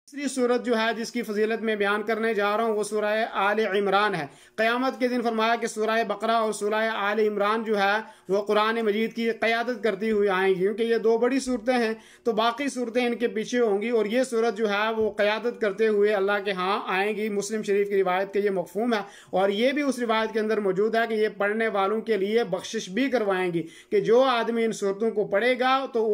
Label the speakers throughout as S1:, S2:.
S1: तीसरी सूरत जो है जिसकी फजीलत में बयान करने जा रहा हूँ वो सूरह आल इमरान है। क़यामत के दिन फरमाया कि सूरह बकरा और सूरह आल इमरान जो है वो कुरान मजीद की क़यादत करती हुई आएंगी, क्योंकि ये दो बड़ी सूरतें हैं तो बाकी सूरतें इनके पीछे होंगी और ये सूरत जो है वो क़यादत करते हुए अल्लाह के यहाँ आएंगी। मुस्लिम शरीफ की रिवायत के ये मफ़हूम है और ये भी उस रिवायत के अंदर मौजूद है कि ये पढ़ने वालों के लिए बख्शिश भी करवाएंगी कि जो आदमी इन सूरतों को पढ़ेगा तो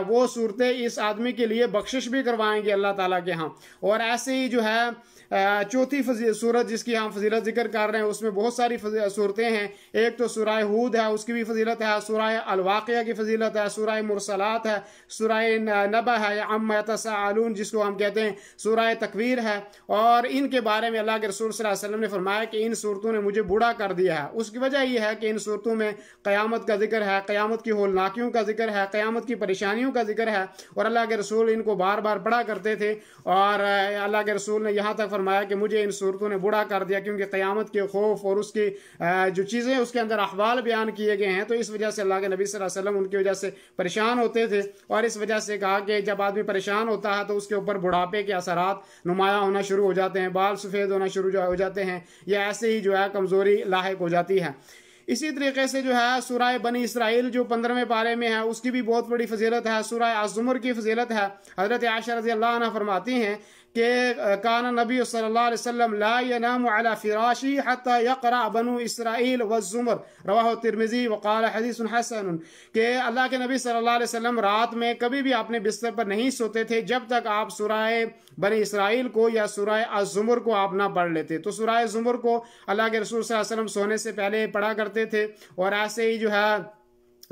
S1: वो सूरतें इस आदमी के लिए बख्शिश भी करवाएंगी अल्लाह ताला के यहाँ। और ऐसे ही जो है चौथी सूरत जिसकी हम फजीलत जिक्र कर रहे हैं उसमें बहुत सारी सूरतें हैं। एक तो सूरह हूद है, उसकी भी फजीलत है। सूरह अल-वाक़िया की फजीलत है। सूरह मुरसलात है। सूरह नबा है, अम्मा यतसाअलून जिसको हम कहते हैं। सूरह तकवीर है। और इनके बारे में अल्लाह के रसूल सल्लल्लाहु अलैहि वसल्लम ने फरमाया कि इन सूरतों ने मुझे बूढ़ा कर दिया है। उसकी वजह यह है कि इन सूरतों में क़यामत का जिक्र है, क़यामत की होलनाकियों का जिक्र है, क़यामत की परेशानियों का जिक्र है और अल्लाह के रसूल इनको बार बार पढ़ा करते थे। और अल्लाह के रसूल ने यहाँ तक फरमाया कि मुझे इन सूरतों ने बूढ़ा कर दिया, क्योंकि क़यामत के खौफ और उसकी जो चीज़ें उसके अंदर अहवाल बयान किए गए हैं। तो इस वजह से अल्लाह के नबी सल्लल्लाहु अलैहि वसल्लम उनकी वजह से परेशान होते थे और इस वजह से कहा कि जब आदमी परेशान होता है तो उसके ऊपर बुढ़ापे के असरात नुमाया होना शुरू हो जाते हैं, बाल सफ़ेद होना शुरू हो जाते हैं या ऐसे ही जो है कमज़ोरी लाहिक हो जाती है। इसी तरीके से जो है सूरह बनी इसराइल जो 15वें पारे में है उसकी भी बहुत बड़ी फजीलत है। सूरह अज़्ज़ुमर की फजीलत है। हज़रत आयशा रज़ियल्लाहु अन्हा फरमाती हैं कि काना नबी सल्लल्लाहु अलैहि वसल्लम ला यनामु अला फिराशी हत्ता यक़रा बनु इसराइल वज़्ज़ुमर रवाहु तिर्मिज़ी व क़ाल हदीसुन हसन कि अल्लाह के नबी सल्लल्लाहु अलैहि वसल्लम रात में कभी भी अपने बिस्तर पर नहीं सोते थे जब तक आप सूरह बनी इसराइल को या सूरह अज़्ज़ुमर को आप ना पढ़ लेते। तो सूरह ज़ुमर को अल्लाह के रसूल सल्लल्लाहु अलैहि वसल्लम सोने से पहले पढ़ा करते थे और ऐसे ही जो है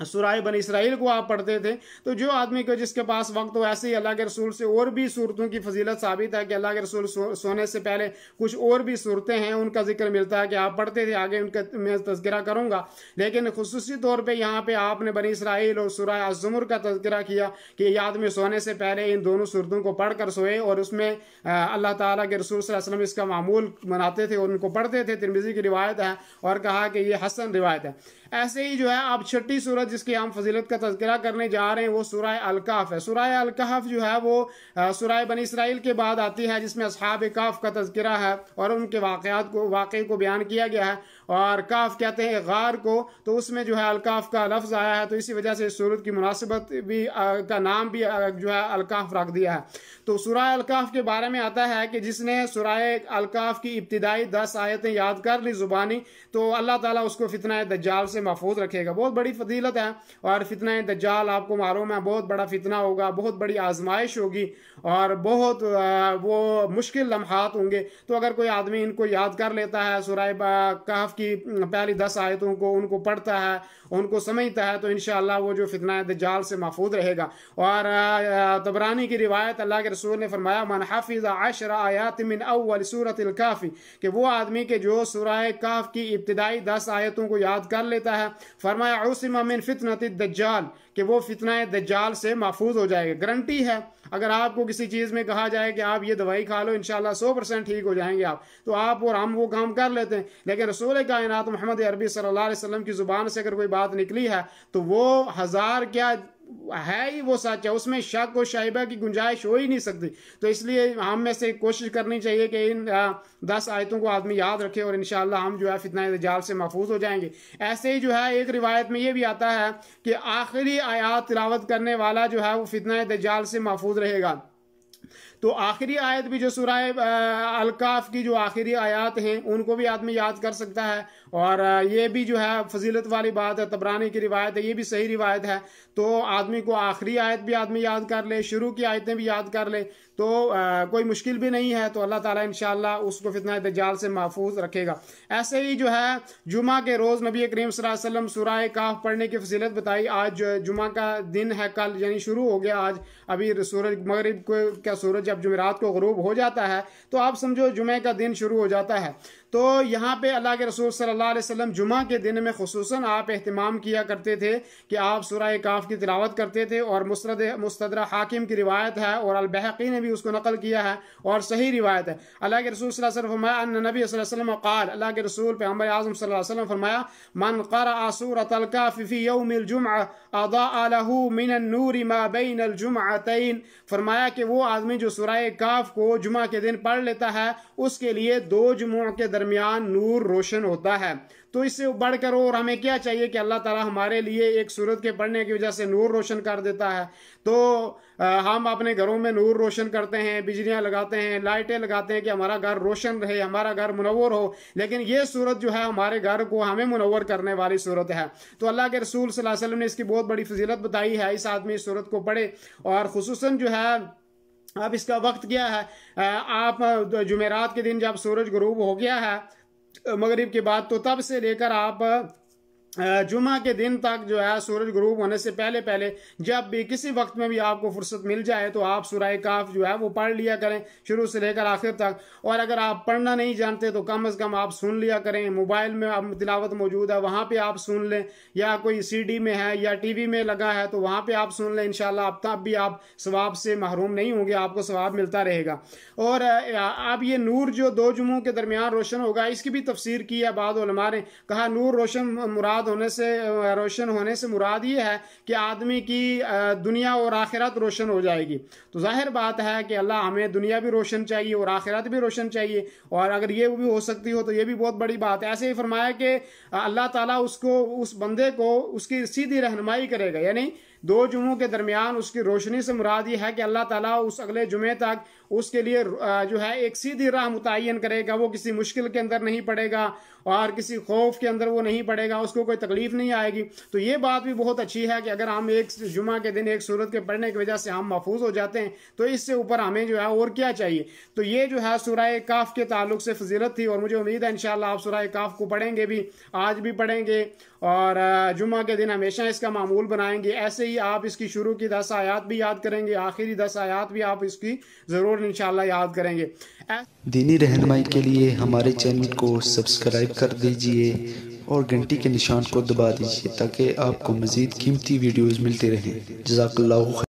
S1: सूरह बनी इसराइल को आप पढ़ते थे। तो जो आदमी को जिसके पास वक्त हो ऐसे ही अल्लाह के रसूल से और भी सूरतों की फजीलत साबित है कि अल्लाह के रसूल सोने से पहले कुछ और भी सूरतें हैं उनका जिक्र मिलता है कि आप पढ़ते थे। आगे उनका मैं तज़किरा करूँगा, लेकिन खुसूसी तौर पर यहाँ पे आपने बनी इसराइल और सूरह अज़्ज़ुमर का तज़किरा किया कि ये आदमी सोने से पहले इन दोनों सूरतों को पढ़ कर सोए और उसमें अल्लाह ताला के रसूल सल्लल्लाहु अलैहि वसल्लम इसका मामूल मनाते थे और उनको पढ़ते थे। तिर्मिज़ी की रिवायत है और कहा कि ये हसन रिवायत है। ऐसे ही जो है अब छठी सूरत जिसकी हम फजीलत का तज़किरा करने जा रहे हैं वो सूरह अल-कहफ़ है। सूरह अल-कहफ़ जो है वो सूरह बनी इसराइल के बाद आती है जिसमें अस्हाब कहफ़ का तज़किरा है और उनके वाक़े को बयान किया गया है। और कहफ़ कहते हैं गार को, तो उसमें जो है अल-कहफ़ का लफ्ज़ आया है तो इसी वजह से इस सूरत की मुनासिबत भी का नाम भी जो है अल-कहफ़ रख दिया है। तो सूरह अल-कहफ़ के बारे में आता है कि जिसने सूरह अल-कहफ़ की इब्तिदाई 10 आयतें याद कर ली ज़ुबानी तो अल्लाह ताला उसको फितना दज्जाल से महफूज रखेगा। बहुत बड़ी फजीलत है। और फितना दज्जाल आपको मालूम है बहुत बड़ा फितना होगा, बहुत बड़ी आजमाइश होगी और बहुत वो मुश्किल लम्हात होंगे। तो अगर कोई आदमी इनको याद कर लेता है सूरह कहफ़ की पहली 10 आयतों को उनको पढ़ता है उनको समझता है तो इंशाअल्लाह वो जो फितना दज्जाल से महफूज रहेगा। और तबरानी की रिवायत अल्लाह के रसूल ने फरमाया मन हफ़िज़ 10 आयात मिन अव्वल सूरतिल कहफ़ कि वो आदमी के जो सूरह कहफ़ की इब्तिदाई 10 आयतों को याद कर लेता है फरमाया उसिमा मिन फितनति दज्जाल कि वो फितना दज्जाल से महफूज हो जाएगा। गारंटी है। अगर आपको किसी चीज़ में कहा जाए कि आप ये दवाई खा लो इंशाअल्लाह 100% ठीक हो जाएंगे आप, तो आप और हम वो काम कर लेते हैं। लेकिन रसूल कायनात मोहम्मद अरबी सल्लल्लाहु अलैहि वसल्लम की ज़ुबान से अगर कोई बात निकली है तो वो 1000 क्या है ही वो सच है, उसमें शक और शाइबा की गुंजाइश हो ही नहीं सकती। तो इसलिए हम में से कोशिश करनी चाहिए कि इन 10 आयतों को आदमी याद रखे और इंशाअल्लाह हम जो है फितना दज्जाल से महफूज हो जाएंगे। ऐसे ही जो है एक रिवायत में ये भी आता है कि आखिरी आयत तिलावत करने वाला जो है वो फितना दज्जाल से महफूज रहेगा। तो आखिरी आयत भी जो सूरह अल-कहफ़ की जो आखिरी आयत हैं उनको भी आदमी याद कर सकता है और ये भी जो है फजीलत वाली बात है। तबरानी की रिवायत है, ये भी सही रिवायत है। तो आदमी को आखिरी आयत भी आदमी याद कर ले, शुरू की आयतें भी याद कर ले तो कोई मुश्किल भी नहीं है। तो अल्लाह ताला इंशाअल्लाह उसको फितना दज्जाल से महफूज रखेगा। ऐसे ही जो है जुमा के रोज़ नबी करीम सल्लल्लाहु अलैहि वसल्लम सूरह कहफ़ पढ़ने की फजीलत बताई। आज जुमा का दिन है, कल यानी शुरू हो गया। आज अभी सूरज मगरिब को क्या सूरज जब जुमेरात को ग़ुरूब हो जाता है तो आप समझो जुमे का दिन शुरू हो जाता है। तो यहाँ पे अल्लाह के रसूल सल्लल्लाहु अलैहि वसल्लम जुमा के दिन में खुसूसन आप एहतिमाम किया करते थे कि आप सूरह कहफ़ की तिलावत करते थे। और मुस्तदरक हाकिम की रिवायत है और अल-बहक़ी ने भी उसको नकल किया है और सही रिवायत है। अल्लाह के रसूल सल्लल्लाहु अलैहि वसल्लम फरमाया अन्न नबी सल्लल्लाहु अलैहि वसल्लम क़ाल अल्लाह के रसूल पैगम्बर आज़म सल्लल्लाहु अलैहि वसल्लम फरमाया मन क़रअ सूरतल कहफ़ फ़ी यौमिल जुमअह अज़ाअ लहू मिनन नूरि मा बैनल जुमअतैन। फरमाया कि वो आदमी आदमी जो सूरह काफ को जुमा के दिन पढ़ लेता है उसके लिए 2 जुमों के दरमियान नूर रोशन होता है। तो इससे बढ़कर और हमें क्या चाहिए कि अल्लाह ताला हमारे लिए एक सूरत के पढ़ने की वजह से नूर रोशन कर देता है। तो हम अपने घरों में नूर रोशन करते हैं, बिजलियां लगाते हैं, लाइटें लगाते हैं कि हमारा घर रोशन रहे, हमारा घर मुनव्वर हो, लेकिन ये सूरत जो है हमारे घर को हमें मुनव्वर करने वाली सूरत है। तो अल्लाह के रसूल सल्लल्लाहु अलैहि वसल्लम ने इसकी बहुत बड़ी फजीलत बताई है, इस आदमी इस सूरत को पढ़े। और खुसूसन जो है अब इसका वक्त क्या है, आप जुमेरात के दिन जब सूरज गुरूब हो गया है मगरिब के बाद, तो तब से लेकर आप जुमा के दिन तक जो है सूरज गुरूब होने से पहले पहले जब भी किसी वक्त में भी आपको फुर्सत मिल जाए तो आप सूरह काफ जो है वो पढ़ लिया करें शुरू से लेकर आखिर तक। और अगर आप पढ़ना नहीं जानते तो कम से कम आप सुन लिया करें, मोबाइल में अब तिलावत मौजूद है वहाँ पे आप सुन लें, या कोई CD में है या TV में लगा है तो वहाँ पे आप सुन लें। इंशाल्लाह आप तब भी आप सवाब से महरूम नहीं होंगे, आपको सवाब मिलता रहेगा। और अब ये नूर जो 2 जुमों के दरमियान रोशन होगा, इसकी भी तफसीर की है। बाद उलमा ने कहा नूर रोशन होने से मुराद ये है कि आदमी की दुनिया और आखिरत रोशन हो जाएगी। तो जाहिर बात है कि अल्लाह हमें दुनिया भी रोशन चाहिए और आखिरत भी रोशन चाहिए, और अगर ये भी हो सकती हो तो ये भी बहुत बड़ी बात है। ऐसे ही फरमाया कि अल्लाह ताला उसको, उस बंदे को उसकी सीधी रहनुमाई करेगा, यानी 2 जुमों के दरमियान उसकी रोशनी से मुराद ये है कि अल्लाह ताला उस अगले जुमे तक उसके लिए जो है एक सीधी राह मुतय्यन करेगा। वो किसी मुश्किल के अंदर नहीं पड़ेगा और किसी खौफ के अंदर वो नहीं पड़ेगा, उसको कोई तकलीफ नहीं आएगी। तो ये बात भी बहुत अच्छी है कि अगर हम एक जुमा के दिन एक सूरत के पढ़ने की वजह से हम महफूज हो जाते हैं तो इससे ऊपर हमें जो है और क्या चाहिए। तो ये जो है सूरह काफ के ताल्लुक से फजीलत थी, और मुझे उम्मीद है इंशाअल्लाह आप सूरह काफ को पढ़ेंगे भी, आज भी पढ़ेंगे और जुमा के दिन हमेशा इसका मामूल बनाएंगे। ऐसे ही आप इसकी शुरू की 10 आयात भी याद करेंगे, आखिरी 10 आयात भी आप इसकी ज़रूर इंशाअल्लाह याद करेंगे।
S2: दीनी रहनुमाई के लिए हमारे चैनल को सब्सक्राइब कर दीजिए और घंटी के निशान को दबा दीजिए ताकि आपको मज़ीद कीमती वीडियोज़ मिलते रहें। जज़ाकल्लाहु खैर।